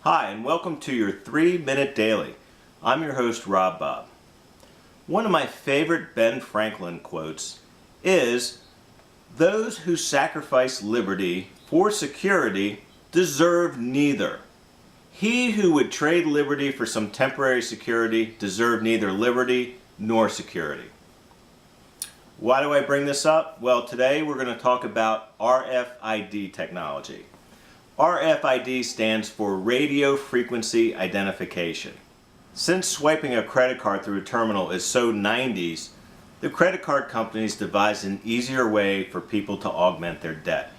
Hi, and welcome to your 3-Minute Daily. I'm your host, Rob Bob. One of my favorite Ben Franklin quotes is, "Those who sacrifice liberty for security deserve neither. He who would trade liberty for some temporary security deserved neither liberty nor security." Why do I bring this up? Well, today we're going to talk about RFID technology. RFID stands for Radio Frequency Identification. Since swiping a credit card through a terminal is so 90s, the credit card companies devised an easier way for people to augment their debt.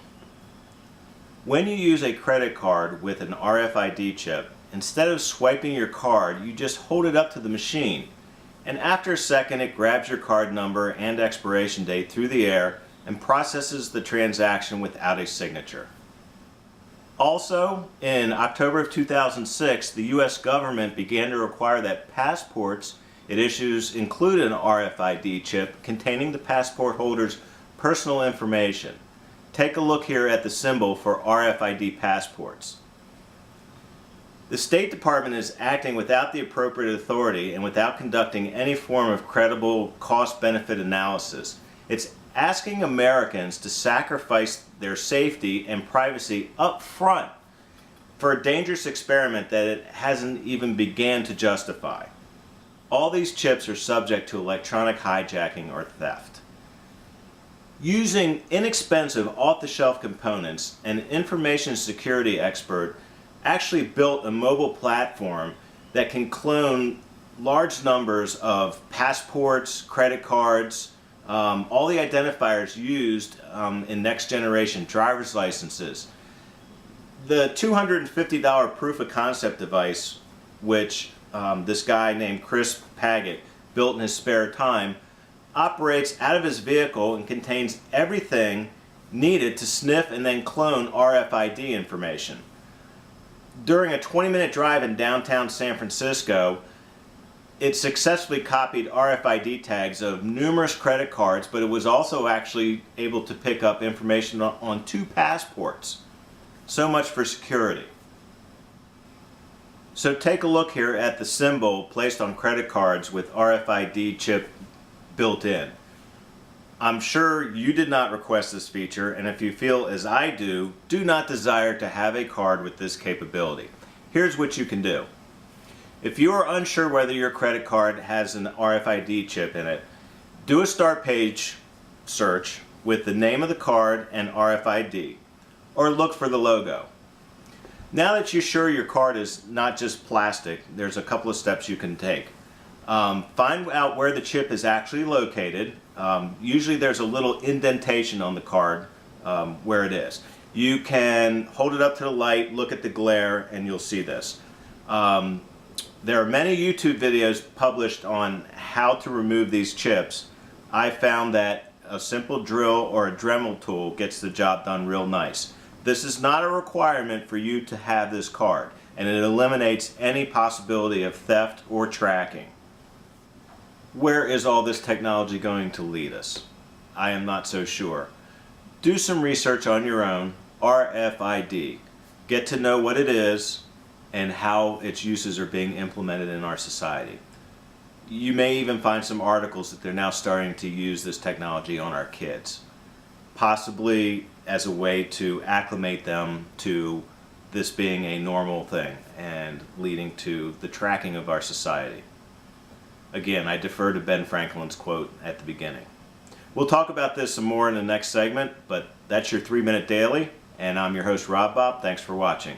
When you use a credit card with an RFID chip, instead of swiping your card, you just hold it up to the machine, and after a second it grabs your card number and expiration date through the air and processes the transaction without a signature. Also, in October of 2006, the U.S. government began to require that passports it issues include an RFID chip containing the passport holder's personal information. Take a look here at the symbol for RFID passports. The State Department is acting without the appropriate authority and without conducting any form of credible cost-benefit analysis. It's asking Americans to sacrifice their safety and privacy up front for a dangerous experiment that it hasn't even began to justify. All these chips are subject to electronic hijacking or theft. Using inexpensive off-the-shelf components, an information security expert actually built a mobile platform that can clone large numbers of passports, credit cards, all the identifiers used in next generation driver's licenses. The $250 proof of concept device, which this guy named Chris Paget built in his spare time, operates out of his vehicle and contains everything needed to sniff and then clone RFID information. During a 20-minute drive in downtown San Francisco, it successfully copied RFID tags of numerous credit cards, but it was also actually able to pick up information on 2 passports. So much for security. So take a look here at the symbol placed on credit cards with RFID chip built in. I'm sure you did not request this feature, and if you feel as I do not desire to have a card with this capability. Here's what you can do. If you are unsure whether your credit card has an RFID chip in it, do a start page search with the name of the card and RFID, or look for the logo. Now that you're sure your card is not just plastic, there's a couple of steps you can take. Find out where the chip is actually located. Usually there's a little indentation on the card where it is. You can hold it up to the light, look at the glare, and you'll see this. There are many YouTube videos published on how to remove these chips. I found that a simple drill or a Dremel tool gets the job done real nice. This is not a requirement for you to have this card, and it eliminates any possibility of theft or tracking. Where is all this technology going to lead us? I am not so sure. Do some research on your own. RFID. Get to know what it is and how its uses are being implemented in our society. You may even find some articles that they're now starting to use this technology on our kids, possibly as a way to acclimate them to this being a normal thing and leading to the tracking of our society. Again, I defer to Ben Franklin's quote at the beginning. We'll talk about this some more in the next segment, but that's your 3-Minute Daily, and I'm your host, Rob Bob. Thanks for watching.